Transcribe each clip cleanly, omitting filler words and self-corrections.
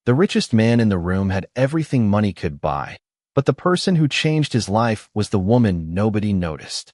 The richest man in the room had everything money could buy, but the person who changed his life was the woman nobody noticed.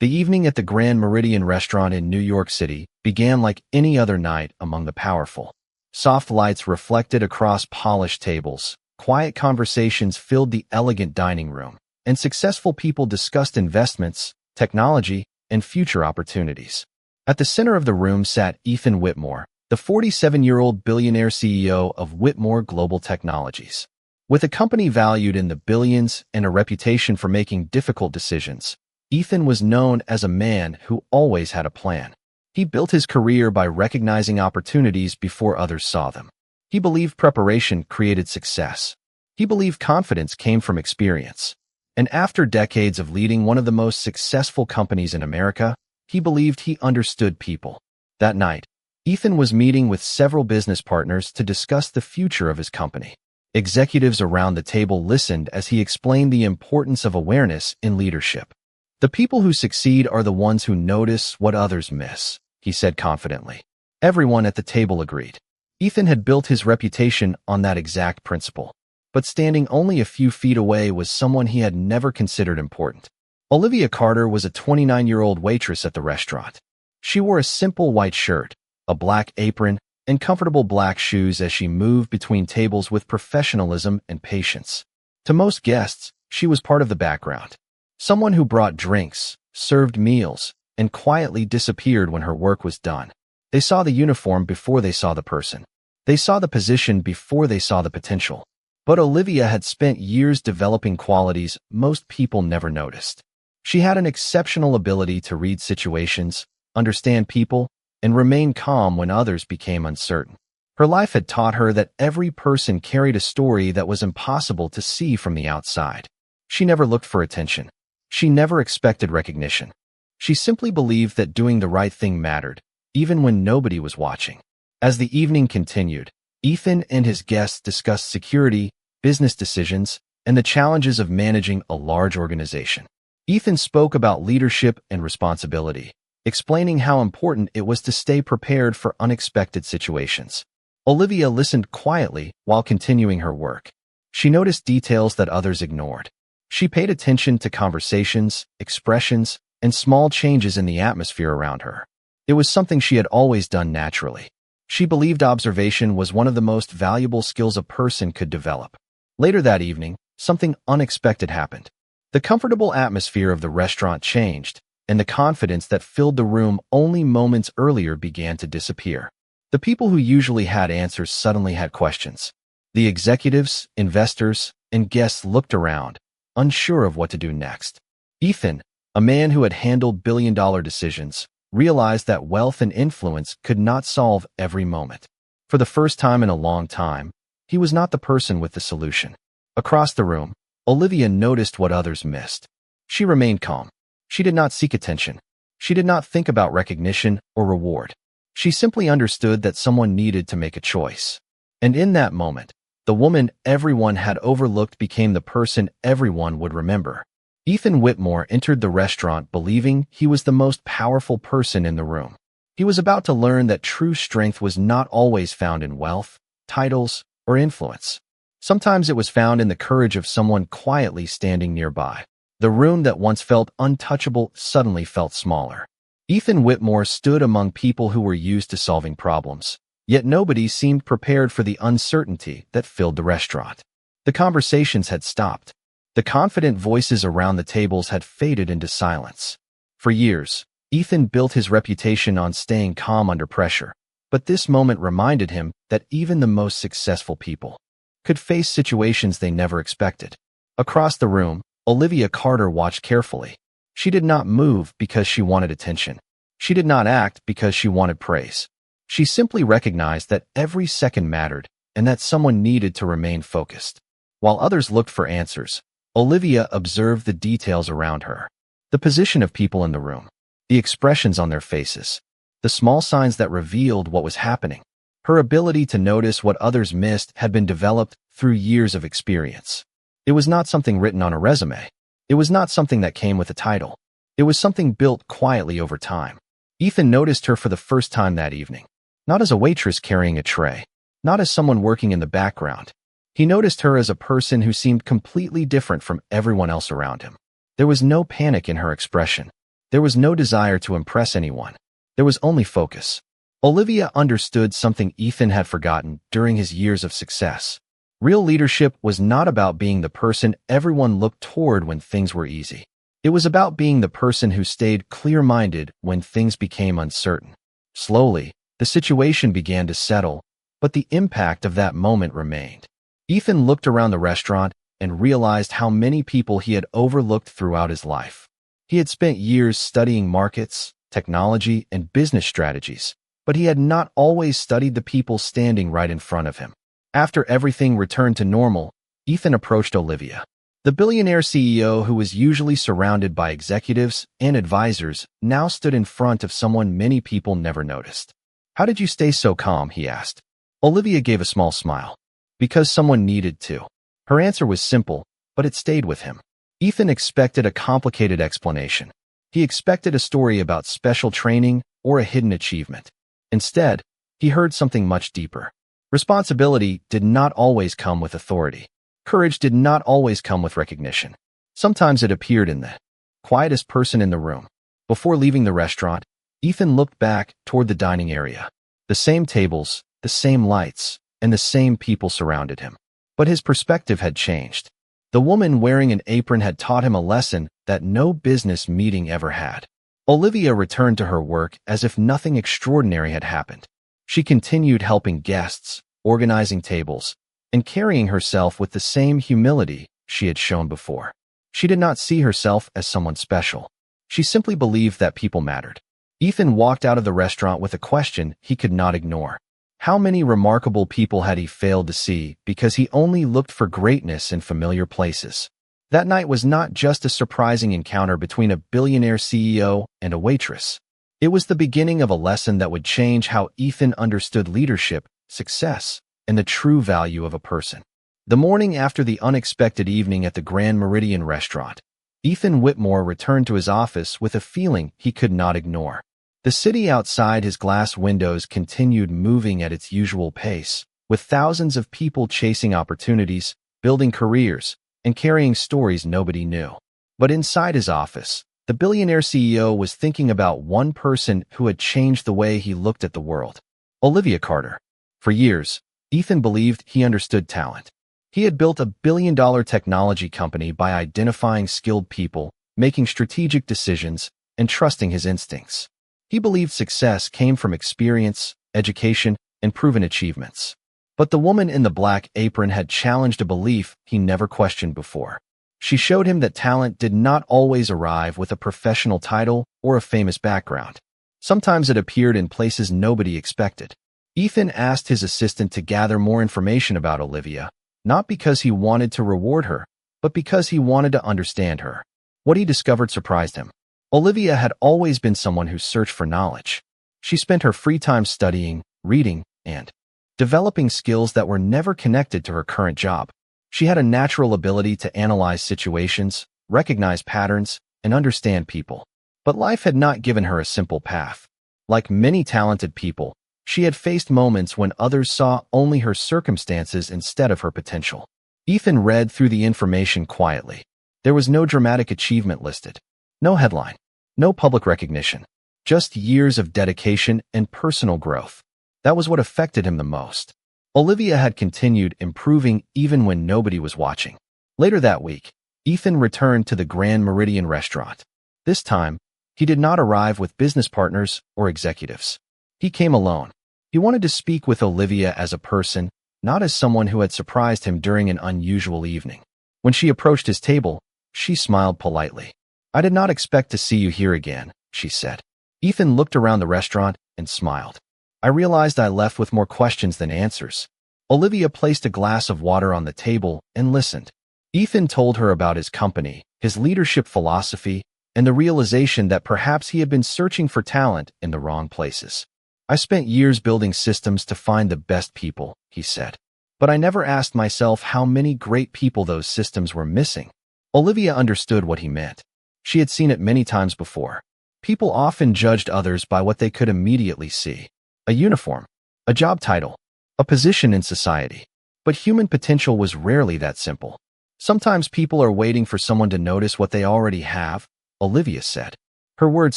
The evening at the Grand Meridian restaurant in New York City began like any other night among the powerful. Soft lights reflected across polished tables, quiet conversations filled the elegant dining room, and successful people discussed investments, technology, and future opportunities. At the center of the room sat Ethan Whitmore, the 47-year-old billionaire CEO of Whitmore Global Technologies. With a company valued in the billions and a reputation for making difficult decisions, Ethan was known as a man who always had a plan. He built his career by recognizing opportunities before others saw them. He believed preparation created success. He believed confidence came from experience. And after decades of leading one of the most successful companies in America, he believed he understood people. That night, Ethan was meeting with several business partners to discuss the future of his company. Executives around the table listened as he explained the importance of awareness in leadership. The people who succeed are the ones who notice what others miss, he said confidently. Everyone at the table agreed. Ethan had built his reputation on that exact principle. But standing only a few feet away was someone he had never considered important. Olivia Carter was a 29-year-old waitress at the restaurant. She wore a simple white shirt, a black apron, and comfortable black shoes as she moved between tables with professionalism and patience. To most guests, she was part of the background. Someone who brought drinks, served meals, and quietly disappeared when her work was done. They saw the uniform before they saw the person. They saw the position before they saw the potential. But Olivia had spent years developing qualities most people never noticed. She had an exceptional ability to read situations, understand people, and remain calm when others became uncertain. Her life had taught her that every person carried a story that was impossible to see from the outside. She never looked for attention. She never expected recognition. She simply believed that doing the right thing mattered, even when nobody was watching. As the evening continued, Ethan and his guests discussed security, business decisions, and the challenges of managing a large organization. Ethan spoke about leadership and responsibility, explaining how important it was to stay prepared for unexpected situations. Olivia listened quietly while continuing her work. She noticed details that others ignored. She paid attention to conversations, expressions, and small changes in the atmosphere around her. It was something she had always done naturally. She believed observation was one of the most valuable skills a person could develop. Later that evening, something unexpected happened. The comfortable atmosphere of the restaurant changed, and the confidence that filled the room only moments earlier began to disappear. The people who usually had answers suddenly had questions. The executives, investors, and guests looked around, unsure of what to do next. Ethan, a man who had handled billion-dollar decisions, realized that wealth and influence could not solve every moment. For the first time in a long time, he was not the person with the solution. Across the room, Olivia noticed what others missed. She remained calm. She did not seek attention. She did not think about recognition or reward. She simply understood that someone needed to make a choice. And in that moment, the woman everyone had overlooked became the person everyone would remember. Ethan Whitmore entered the restaurant believing he was the most powerful person in the room. He was about to learn that true strength was not always found in wealth, titles, or influence. Sometimes it was found in the courage of someone quietly standing nearby. The room that once felt untouchable suddenly felt smaller. Ethan Whitmore stood among people who were used to solving problems, yet nobody seemed prepared for the uncertainty that filled the restaurant. The conversations had stopped. The confident voices around the tables had faded into silence. For years, Ethan built his reputation on staying calm under pressure, but this moment reminded him that even the most successful people could face situations they never expected. Across the room, Olivia Carter watched carefully. She did not move because she wanted attention. She did not act because she wanted praise. She simply recognized that every second mattered and that someone needed to remain focused. While others looked for answers, Olivia observed the details around her. The position of people in the room, the expressions on their faces, the small signs that revealed what was happening. Her ability to notice what others missed had been developed through years of experience. It was not something written on a resume. It was not something that came with a title. It was something built quietly over time. Ethan noticed her for the first time that evening, not as a waitress carrying a tray, not as someone working in the background. He noticed her as a person who seemed completely different from everyone else around him. There was no panic in her expression. There was no desire to impress anyone. There was only focus. Olivia understood something Ethan had forgotten during his years of success. Real leadership was not about being the person everyone looked toward when things were easy. It was about being the person who stayed clear-minded when things became uncertain. Slowly, the situation began to settle, but the impact of that moment remained. Ethan looked around the restaurant and realized how many people he had overlooked throughout his life. He had spent years studying markets, technology, and business strategies, but he had not always studied the people standing right in front of him. After everything returned to normal, Ethan approached Olivia. The billionaire CEO, who was usually surrounded by executives and advisors, now stood in front of someone many people never noticed. "How did you stay so calm?" he asked. Olivia gave a small smile. "Because someone needed to." Her answer was simple, but it stayed with him. Ethan expected a complicated explanation. He expected a story about special training or a hidden achievement. Instead, he heard something much deeper. Responsibility did not always come with authority. Courage did not always come with recognition. Sometimes it appeared in the quietest person in the room. Before leaving the restaurant, Ethan looked back toward the dining area. The same tables, the same lights, and the same people surrounded him. But his perspective had changed. The woman wearing an apron had taught him a lesson that no business meeting ever had. Olivia returned to her work as if nothing extraordinary had happened. She continued helping guests, organizing tables, and carrying herself with the same humility she had shown before. She did not see herself as someone special. She simply believed that people mattered. Ethan walked out of the restaurant with a question he could not ignore. How many remarkable people had he failed to see because he only looked for greatness in familiar places? That night was not just a surprising encounter between a billionaire CEO and a waitress. It was the beginning of a lesson that would change how Ethan understood leadership, success, and the true value of a person. The morning after the unexpected evening at the Grand Meridian restaurant, Ethan Whitmore returned to his office with a feeling he could not ignore. The city outside his glass windows continued moving at its usual pace, with thousands of people chasing opportunities, building careers, and carrying stories nobody knew. But inside his office, the billionaire CEO was thinking about one person who had changed the way he looked at the world: Olivia Carter. For years, Ethan believed he understood talent. He had built a billion-dollar technology company by identifying skilled people, making strategic decisions, and trusting his instincts. He believed success came from experience, education, and proven achievements. But the woman in the black apron had challenged a belief he never questioned before. She showed him that talent did not always arrive with a professional title or a famous background. Sometimes it appeared in places nobody expected. Ethan asked his assistant to gather more information about Olivia, not because he wanted to reward her, but because he wanted to understand her. What he discovered surprised him. Olivia had always been someone who searched for knowledge. She spent her free time studying, reading, and developing skills that were never connected to her current job. She had a natural ability to analyze situations, recognize patterns, and understand people. But life had not given her a simple path. Like many talented people, she had faced moments when others saw only her circumstances instead of her potential. Ethan read through the information quietly. There was no dramatic achievement listed. No headline, no public recognition, just years of dedication and personal growth. That was what affected him the most. Olivia had continued improving even when nobody was watching. Later that week, Ethan returned to the Grand Meridian restaurant. This time, he did not arrive with business partners or executives. He came alone. He wanted to speak with Olivia as a person, not as someone who had surprised him during an unusual evening. When she approached his table, she smiled politely. "I did not expect to see you here again," she said. Ethan looked around the restaurant and smiled. "I realized I left with more questions than answers." Olivia placed a glass of water on the table and listened. Ethan told her about his company, his leadership philosophy, and the realization that perhaps he had been searching for talent in the wrong places. "I spent years building systems to find the best people," he said. "But I never asked myself how many great people those systems were missing." Olivia understood what he meant. She had seen it many times before. People often judged others by what they could immediately see: a uniform, a job title, a position in society. But human potential was rarely that simple. Sometimes people are waiting for someone to notice what they already have, Olivia said. Her words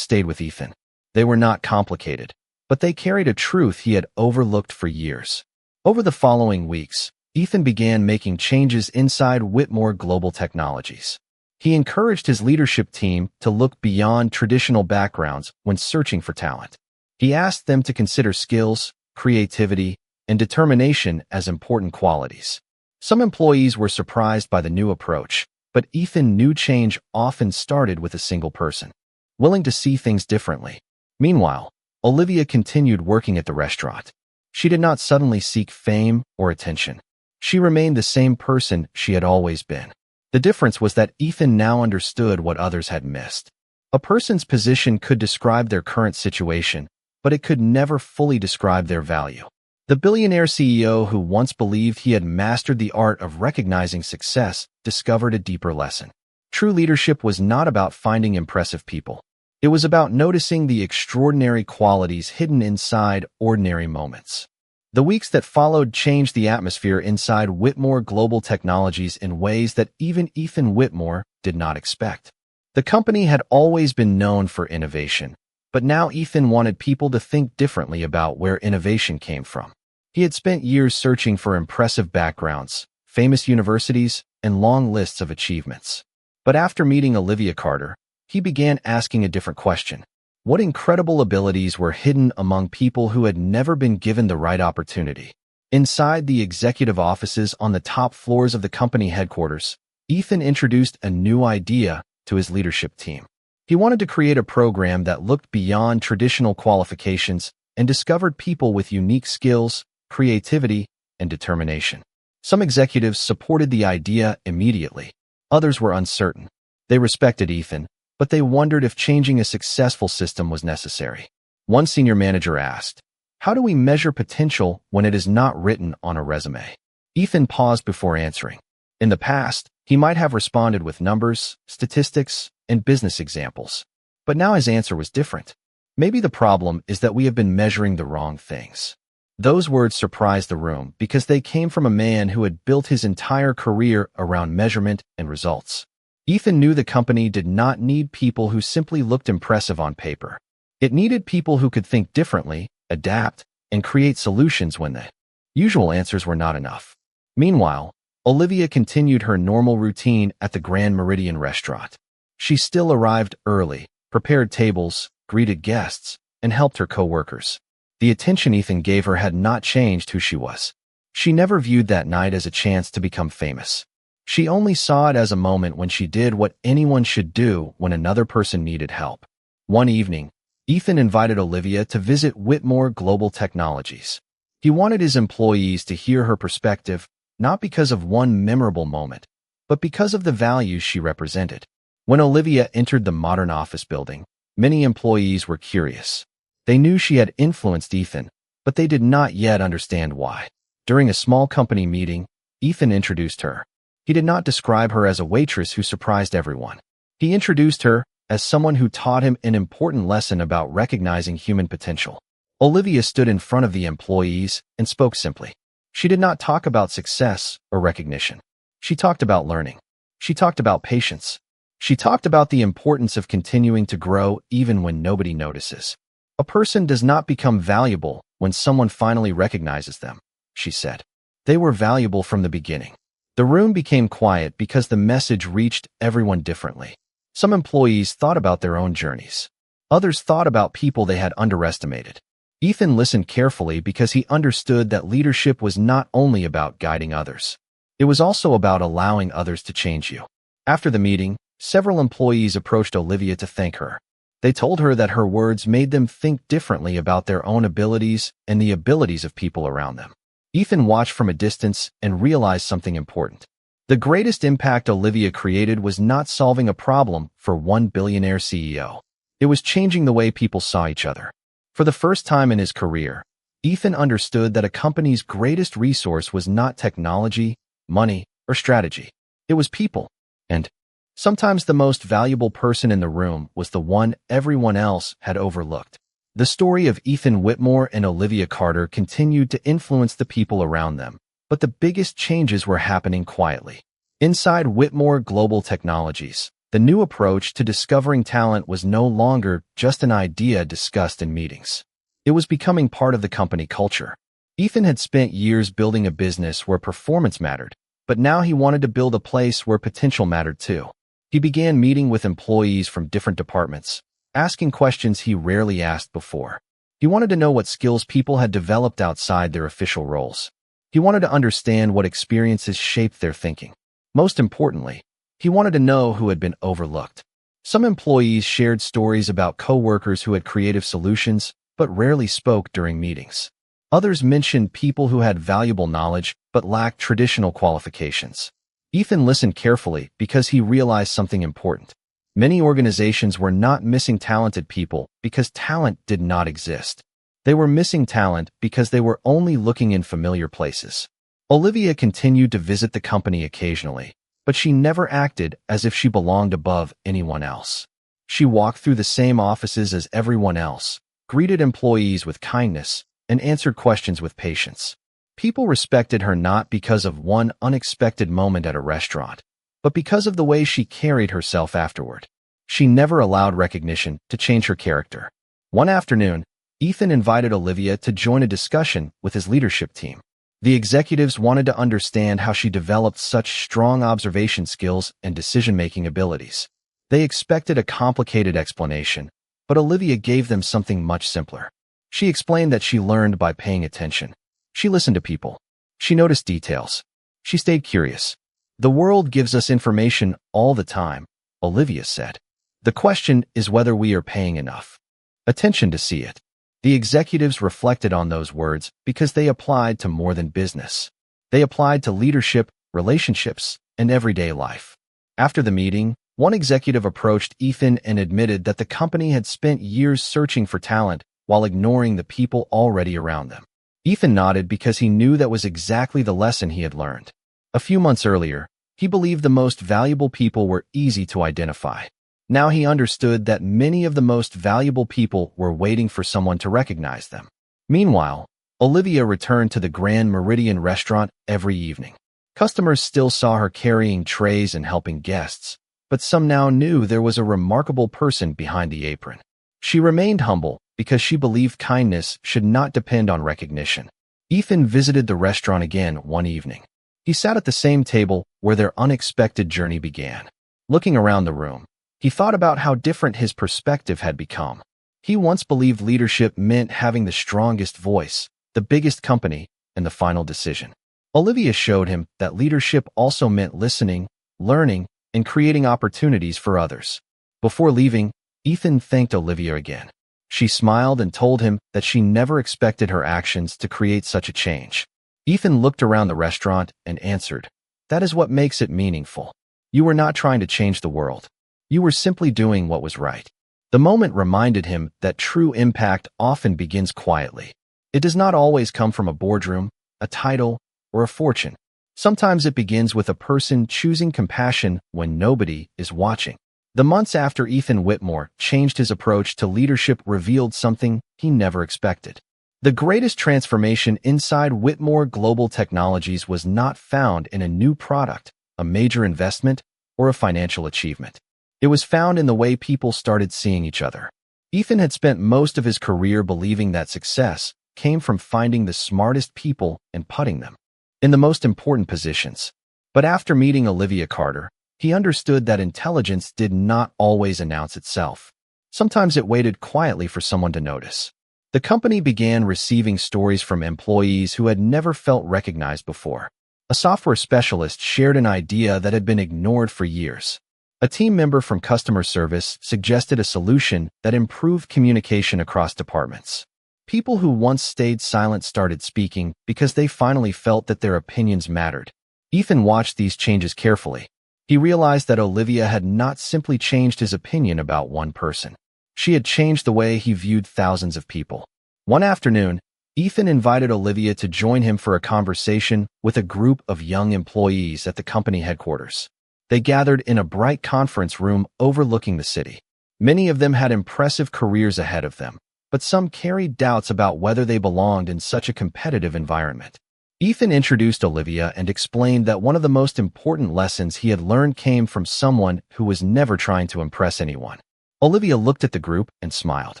stayed with Ethan. They were not complicated, but they carried a truth he had overlooked for years. Over the following weeks, Ethan began making changes inside Whitmore Global Technologies. He encouraged his leadership team to look beyond traditional backgrounds when searching for talent. He asked them to consider skills, creativity, and determination as important qualities. Some employees were surprised by the new approach, but Ethan knew change often started with a single person, willing to see things differently. Meanwhile, Olivia continued working at the restaurant. She did not suddenly seek fame or attention. She remained the same person she had always been. The difference was that Ethan now understood what others had missed. A person's position could describe their current situation, but it could never fully describe their value. The billionaire CEO who once believed he had mastered the art of recognizing success discovered a deeper lesson. True leadership was not about finding impressive people. It was about noticing the extraordinary qualities hidden inside ordinary moments. The weeks that followed changed the atmosphere inside Whitmore Global Technologies in ways that even Ethan Whitmore did not expect. The company had always been known for innovation, but now Ethan wanted people to think differently about where innovation came from. He had spent years searching for impressive backgrounds, famous universities, and long lists of achievements. But after meeting Olivia Carter, he began asking a different question. What incredible abilities were hidden among people who had never been given the right opportunity? Inside the executive offices on the top floors of the company headquarters, Ethan introduced a new idea to his leadership team. He wanted to create a program that looked beyond traditional qualifications and discovered people with unique skills, creativity, and determination. Some executives supported the idea immediately. Others were uncertain. They respected Ethan, but they wondered if changing a successful system was necessary. One senior manager asked, "How do we measure potential when it is not written on a resume?" Ethan paused before answering. In the past, he might have responded with numbers, statistics, and business examples. But now his answer was different. Maybe the problem is that we have been measuring the wrong things. Those words surprised the room because they came from a man who had built his entire career around measurement and results. Ethan knew the company did not need people who simply looked impressive on paper. It needed people who could think differently, adapt, and create solutions when the usual answers were not enough. Meanwhile, Olivia continued her normal routine at the Grand Meridian restaurant. She still arrived early, prepared tables, greeted guests, and helped her coworkers. The attention Ethan gave her had not changed who she was. She never viewed that night as a chance to become famous. She only saw it as a moment when she did what anyone should do when another person needed help. One evening, Ethan invited Olivia to visit Whitmore Global Technologies. He wanted his employees to hear her perspective, not because of one memorable moment, but because of the values she represented. When Olivia entered the modern office building, many employees were curious. They knew she had influenced Ethan, but they did not yet understand why. During a small company meeting, Ethan introduced her. He did not describe her as a waitress who surprised everyone. He introduced her as someone who taught him an important lesson about recognizing human potential. Olivia stood in front of the employees and spoke simply. She did not talk about success or recognition. She talked about learning. She talked about patience. She talked about the importance of continuing to grow even when nobody notices. A person does not become valuable when someone finally recognizes them, she said. They were valuable from the beginning. The room became quiet because the message reached everyone differently. Some employees thought about their own journeys. Others thought about people they had underestimated. Ethan listened carefully because he understood that leadership was not only about guiding others. It was also about allowing others to change you. After the meeting, several employees approached Olivia to thank her. They told her that her words made them think differently about their own abilities and the abilities of people around them. Ethan watched from a distance and realized something important. The greatest impact Olivia created was not solving a problem for one billionaire CEO. It was changing the way people saw each other. For the first time in his career, Ethan understood that a company's greatest resource was not technology, money, or strategy. It was people. And sometimes the most valuable person in the room was the one everyone else had overlooked. The story of Ethan Whitmore and Olivia Carter continued to influence the people around them, but the biggest changes were happening quietly. Inside Whitmore Global Technologies, the new approach to discovering talent was no longer just an idea discussed in meetings. It was becoming part of the company culture. Ethan had spent years building a business where performance mattered, but now he wanted to build a place where potential mattered too. He began meeting with employees from different departments, asking questions he rarely asked before. He wanted to know what skills people had developed outside their official roles. He wanted to understand what experiences shaped their thinking. Most importantly, he wanted to know who had been overlooked. Some employees shared stories about coworkers who had creative solutions, but rarely spoke during meetings. Others mentioned people who had valuable knowledge, but lacked traditional qualifications. Ethan listened carefully because he realized something important. Many organizations were not missing talented people because talent did not exist. They were missing talent because they were only looking in familiar places. Olivia continued to visit the company occasionally, but she never acted as if she belonged above anyone else. She walked through the same offices as everyone else, greeted employees with kindness, and answered questions with patience. People respected her not because of one unexpected moment at a restaurant, but because of the way she carried herself afterward. She never allowed recognition to change her character. One afternoon, Ethan invited Olivia to join a discussion with his leadership team. The executives wanted to understand how she developed such strong observation skills and decision-making abilities. They expected a complicated explanation, but Olivia gave them something much simpler. She explained that she learned by paying attention. She listened to people. She noticed details. She stayed curious. The world gives us information all the time, Olivia said. The question is whether we are paying enough attention to see it. The executives reflected on those words because they applied to more than business. They applied to leadership, relationships, and everyday life. After the meeting, one executive approached Ethan and admitted that the company had spent years searching for talent while ignoring the people already around them. Ethan nodded because he knew that was exactly the lesson he had learned. A few months earlier, he believed the most valuable people were easy to identify. Now he understood that many of the most valuable people were waiting for someone to recognize them. Meanwhile, Olivia returned to the Grand Meridian restaurant every evening. Customers still saw her carrying trays and helping guests, but some now knew there was a remarkable person behind the apron. She remained humble because she believed kindness should not depend on recognition. Ethan visited the restaurant again one evening. He sat at the same table where their unexpected journey began. Looking around the room, he thought about how different his perspective had become. He once believed leadership meant having the strongest voice, the biggest company, and the final decision. Olivia showed him that leadership also meant listening, learning, and creating opportunities for others. Before leaving, Ethan thanked Olivia again. She smiled and told him that she never expected her actions to create such a change. Ethan looked around the restaurant and answered, "That is what makes it meaningful. You were not trying to change the world. You were simply doing what was right." The moment reminded him that true impact often begins quietly. It does not always come from a boardroom, a title, or a fortune. Sometimes it begins with a person choosing compassion when nobody is watching. The months after Ethan Whitmore changed his approach to leadership revealed something he never expected. The greatest transformation inside Whitmore Global Technologies was not found in a new product, a major investment, or a financial achievement. It was found in the way people started seeing each other. Ethan had spent most of his career believing that success came from finding the smartest people and putting them in the most important positions. But after meeting Olivia Carter, he understood that intelligence did not always announce itself. Sometimes it waited quietly for someone to notice. The company began receiving stories from employees who had never felt recognized before. A software specialist shared an idea that had been ignored for years. A team member from customer service suggested a solution that improved communication across departments. People who once stayed silent started speaking because they finally felt that their opinions mattered. Ethan watched these changes carefully. He realized that Olivia had not simply changed his opinion about one person. She had changed the way he viewed thousands of people. One afternoon, Ethan invited Olivia to join him for a conversation with a group of young employees at the company headquarters. They gathered in a bright conference room overlooking the city. Many of them had impressive careers ahead of them, but some carried doubts about whether they belonged in such a competitive environment. Ethan introduced Olivia and explained that one of the most important lessons he had learned came from someone who was never trying to impress anyone. Olivia looked at the group and smiled.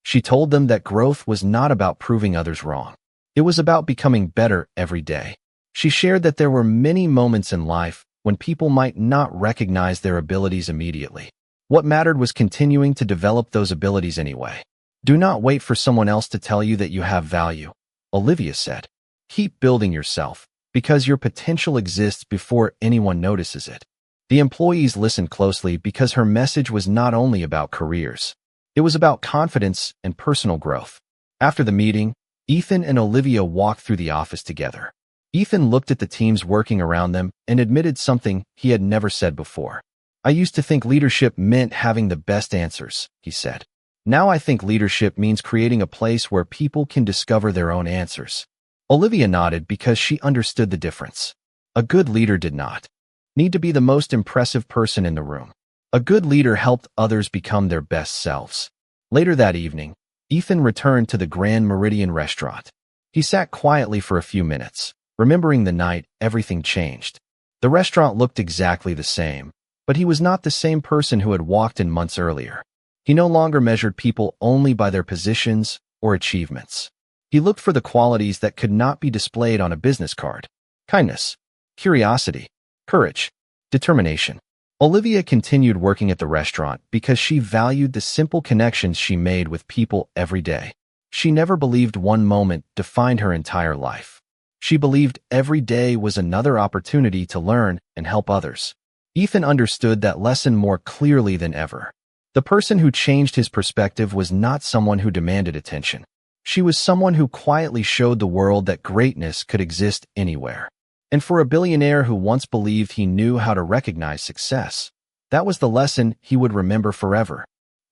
She told them that growth was not about proving others wrong. It was about becoming better every day. She shared that there were many moments in life when people might not recognize their abilities immediately. What mattered was continuing to develop those abilities anyway. Do not wait for someone else to tell you that you have value, Olivia said. Keep building yourself, because your potential exists before anyone notices it. The employees listened closely because her message was not only about careers. It was about confidence and personal growth. After the meeting, Ethan and Olivia walked through the office together. Ethan looked at the teams working around them and admitted something he had never said before. I used to think leadership meant having the best answers, he said. Now I think leadership means creating a place where people can discover their own answers. Olivia nodded because she understood the difference. A good leader did not need to be the most impressive person in the room. A good leader helped others become their best selves. Later that evening, Ethan returned to the Grand Meridian restaurant. He sat quietly for a few minutes. Remembering the night, everything changed. The restaurant looked exactly the same, but he was not the same person who had walked in months earlier. He no longer measured people only by their positions or achievements. He looked for the qualities that could not be displayed on a business card: kindness, curiosity, courage, determination. Olivia continued working at the restaurant because she valued the simple connections she made with people every day. She never believed one moment defined her entire life. She believed every day was another opportunity to learn and help others. Ethan understood that lesson more clearly than ever. The person who changed his perspective was not someone who demanded attention. She was someone who quietly showed the world that greatness could exist anywhere. And for a billionaire who once believed he knew how to recognize success, that was the lesson he would remember forever.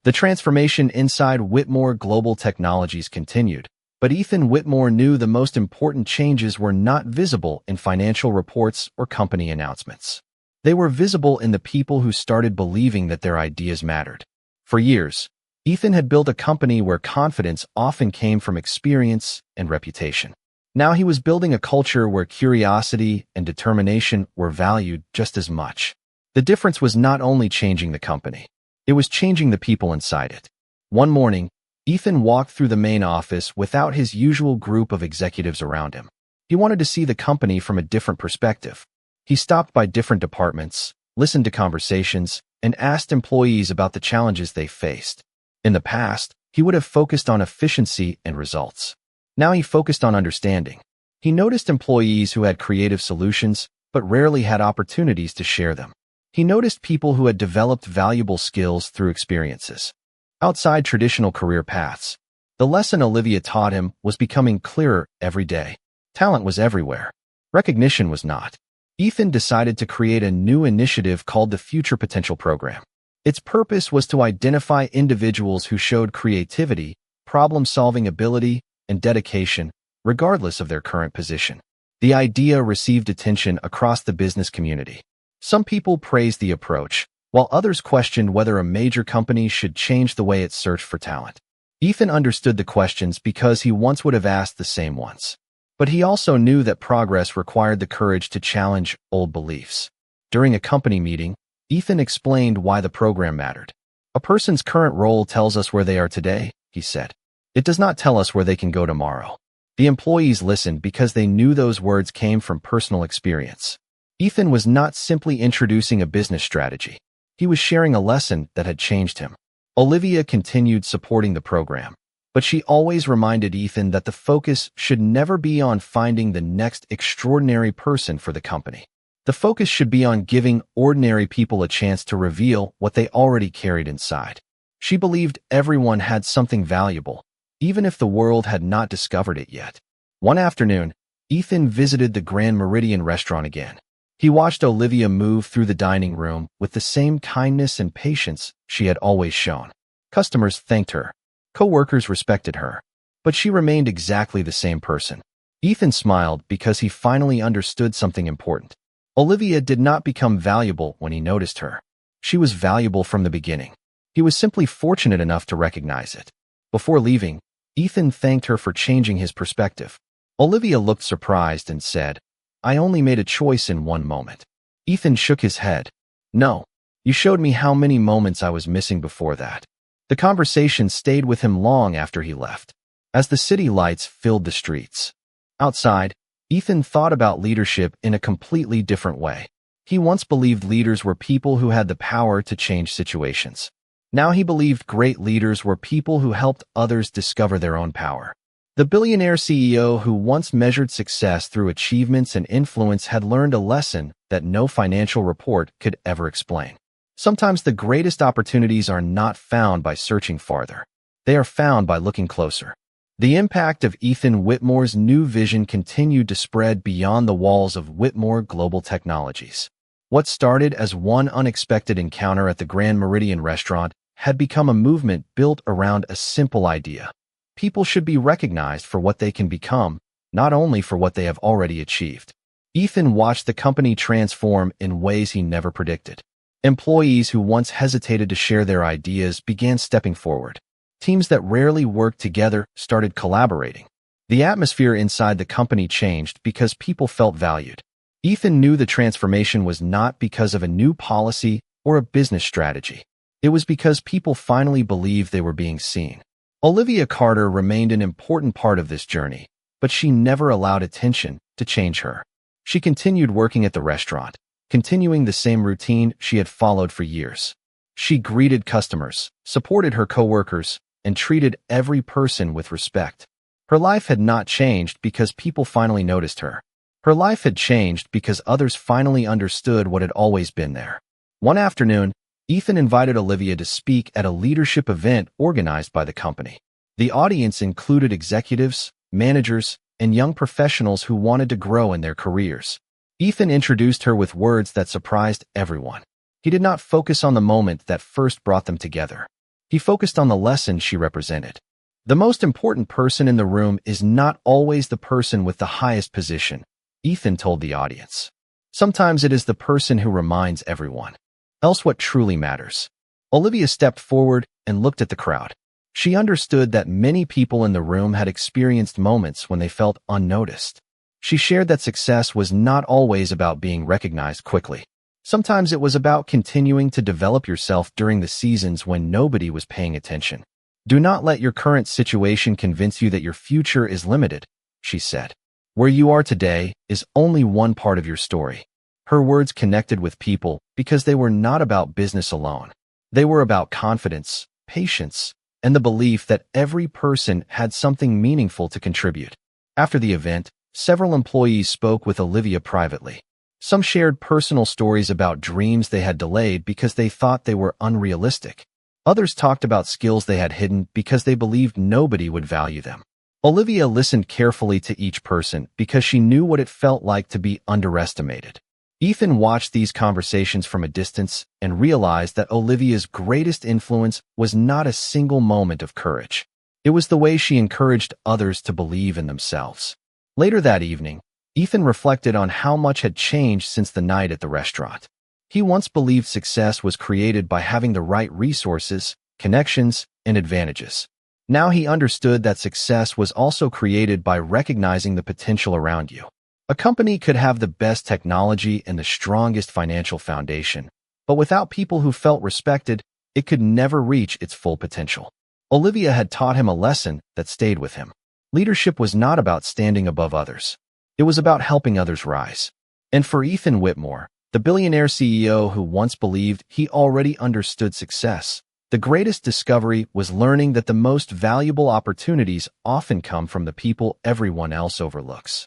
The transformation inside Whitmore Global Technologies continued, but Ethan Whitmore knew the most important changes were not visible in financial reports or company announcements. They were visible in the people who started believing that their ideas mattered. For years, Ethan had built a company where confidence often came from experience and reputation. Now he was building a culture where curiosity and determination were valued just as much. The difference was not only changing the company, it was changing the people inside it. One morning, Ethan walked through the main office without his usual group of executives around him. He wanted to see the company from a different perspective. He stopped by different departments, listened to conversations, and asked employees about the challenges they faced. In the past, he would have focused on efficiency and results. Now he focused on understanding. He noticed employees who had creative solutions, but rarely had opportunities to share them. He noticed people who had developed valuable skills through experiences outside traditional career paths. The lesson Olivia taught him was becoming clearer every day. Talent was everywhere. Recognition was not. Ethan decided to create a new initiative called the Future Potential Program. Its purpose was to identify individuals who showed creativity, problem-solving ability, and dedication, regardless of their current position. The idea received attention across the business community. Some people praised the approach, while others questioned whether a major company should change the way it searched for talent. Ethan understood the questions because he once would have asked the same ones. But he also knew that progress required the courage to challenge old beliefs. During a company meeting, Ethan explained why the program mattered. A person's current role tells us where they are today, he said. It does not tell us where they can go tomorrow. The employees listened because they knew those words came from personal experience. Ethan was not simply introducing a business strategy. He was sharing a lesson that had changed him. Olivia continued supporting the program, but she always reminded Ethan that the focus should never be on finding the next extraordinary person for the company. The focus should be on giving ordinary people a chance to reveal what they already carried inside. She believed everyone had something valuable, even if the world had not discovered it yet. One afternoon, Ethan visited the Grand Meridian restaurant again. He watched Olivia move through the dining room with the same kindness and patience she had always shown. Customers thanked her. Co-workers respected her. But she remained exactly the same person. Ethan smiled because he finally understood something important. Olivia did not become valuable when he noticed her. She was valuable from the beginning. He was simply fortunate enough to recognize it. Before leaving, Ethan thanked her for changing his perspective. Olivia looked surprised and said, "I only made a choice in one moment." Ethan shook his head. "No, you showed me how many moments I was missing before that." The conversation stayed with him long after he left. As the city lights filled the streets. Outside, Ethan thought about leadership in a completely different way. He once believed leaders were people who had the power to change situations. Now he believed great leaders were people who helped others discover their own power. The billionaire CEO who once measured success through achievements and influence had learned a lesson that no financial report could ever explain. Sometimes the greatest opportunities are not found by searching farther. They are found by looking closer. The impact of Ethan Whitmore's new vision continued to spread beyond the walls of Whitmore Global Technologies. What started as one unexpected encounter at the Grand Meridian restaurant had become a movement built around a simple idea. People should be recognized for what they can become, not only for what they have already achieved. Ethan watched the company transform in ways he never predicted. Employees who once hesitated to share their ideas began stepping forward. Teams that rarely worked together started collaborating. The atmosphere inside the company changed because people felt valued. Ethan knew the transformation was not because of a new policy or a business strategy. It was because people finally believed they were being seen. Olivia Carter remained an important part of this journey, but she never allowed attention to change her. She continued working at the restaurant, continuing the same routine she had followed for years. She greeted customers, supported her coworkers, and treated every person with respect. Her life had not changed because people finally noticed her. Her life had changed because others finally understood what had always been there. One afternoon, Ethan invited Olivia to speak at a leadership event organized by the company. The audience included executives, managers, and young professionals who wanted to grow in their careers. Ethan introduced her with words that surprised everyone. He did not focus on the moment that first brought them together. He focused on the lesson she represented. The most important person in the room is not always the person with the highest position, Ethan told the audience. Sometimes it is the person who reminds everyone else what truly matters. Olivia stepped forward and looked at the crowd. She understood that many people in the room had experienced moments when they felt unnoticed. She shared that success was not always about being recognized quickly. Sometimes it was about continuing to develop yourself during the seasons when nobody was paying attention. Do not let your current situation convince you that your future is limited, she said. Where you are today is only one part of your story. Her words connected with people because they were not about business alone. They were about confidence, patience, and the belief that every person had something meaningful to contribute. After the event, several employees spoke with Olivia privately. Some shared personal stories about dreams they had delayed because they thought they were unrealistic. Others talked about skills they had hidden because they believed nobody would value them. Olivia listened carefully to each person because she knew what it felt like to be underestimated. Ethan watched these conversations from a distance and realized that Olivia's greatest influence was not a single moment of courage. It was the way she encouraged others to believe in themselves. Later that evening, Ethan reflected on how much had changed since the night at the restaurant. He once believed success was created by having the right resources, connections, and advantages. Now he understood that success was also created by recognizing the potential around you. A company could have the best technology and the strongest financial foundation, but without people who felt respected, it could never reach its full potential. Olivia had taught him a lesson that stayed with him. Leadership was not about standing above others. It was about helping others rise. And for Ethan Whitmore, the billionaire CEO who once believed he already understood success, the greatest discovery was learning that the most valuable opportunities often come from the people everyone else overlooks.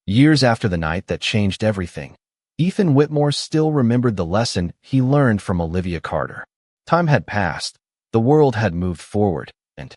Years after the night that changed everything, Ethan Whitmore still remembered the lesson he learned from Olivia Carter. Time had passed, the world had moved forward, and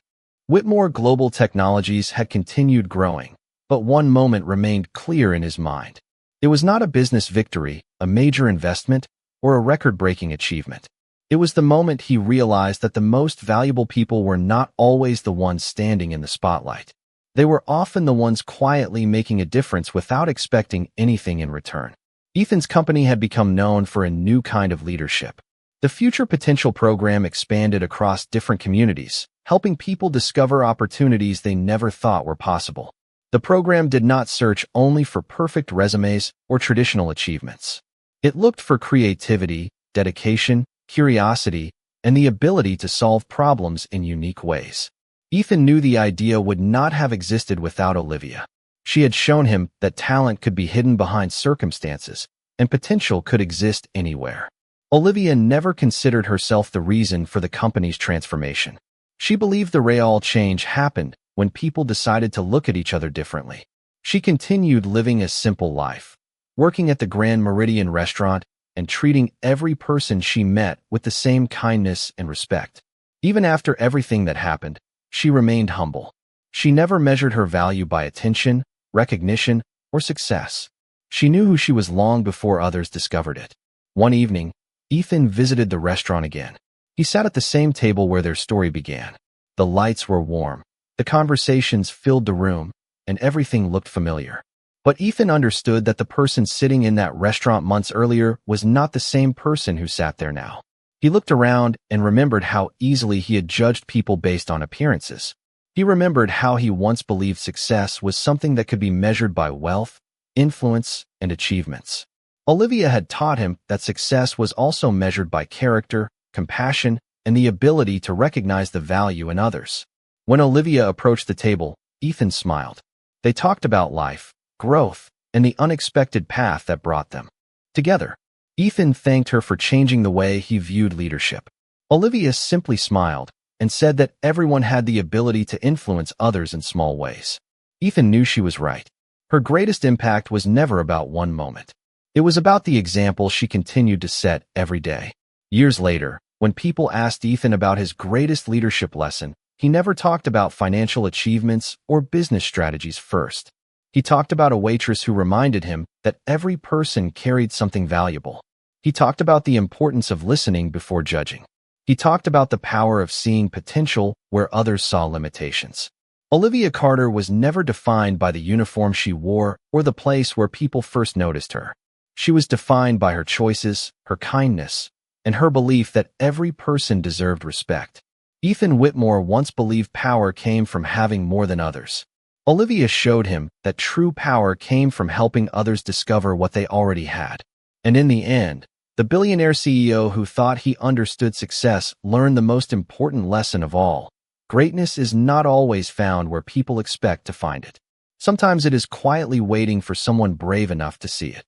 Whitmore Global Technologies had continued growing, but one moment remained clear in his mind. It was not a business victory, a major investment, or a record-breaking achievement. It was the moment he realized that the most valuable people were not always the ones standing in the spotlight. They were often the ones quietly making a difference without expecting anything in return. Ethan's company had become known for a new kind of leadership. The Future Potential program expanded across different communities, helping people discover opportunities they never thought were possible. The program did not search only for perfect resumes or traditional achievements. It looked for creativity, dedication, curiosity, and the ability to solve problems in unique ways. Ethan knew the idea would not have existed without Olivia. She had shown him that talent could be hidden behind circumstances, and potential could exist anywhere. Olivia never considered herself the reason for the company's transformation. She believed the real change happened when people decided to look at each other differently. She continued living a simple life, working at the Grand Meridian restaurant and treating every person she met with the same kindness and respect. Even after everything that happened, she remained humble. She never measured her value by attention, recognition, or success. She knew who she was long before others discovered it. One evening, Ethan visited the restaurant again. He sat at the same table where their story began. The lights were warm, the conversations filled the room, and everything looked familiar. But Ethan understood that the person sitting in that restaurant months earlier was not the same person who sat there now. He looked around and remembered how easily he had judged people based on appearances. He remembered how he once believed success was something that could be measured by wealth, influence, and achievements. Olivia had taught him that success was also measured by character, compassion, and the ability to recognize the value in others. When Olivia approached the table, Ethan smiled. They talked about life, growth, and the unexpected path that brought them together. Ethan thanked her for changing the way he viewed leadership. Olivia simply smiled and said that everyone had the ability to influence others in small ways. Ethan knew she was right. Her greatest impact was never about one moment. It was about the example she continued to set every day. Years later, when people asked Ethan about his greatest leadership lesson, he never talked about financial achievements or business strategies first. He talked about a waitress who reminded him that every person carried something valuable. He talked about the importance of listening before judging. He talked about the power of seeing potential where others saw limitations. Olivia Carter was never defined by the uniform she wore or the place where people first noticed her. She was defined by her choices, her kindness, and her belief that every person deserved respect. Ethan Whitmore once believed power came from having more than others. Olivia showed him that true power came from helping others discover what they already had. And in the end, the billionaire CEO who thought he understood success learned the most important lesson of all. Greatness is not always found where people expect to find it. Sometimes it is quietly waiting for someone brave enough to see it.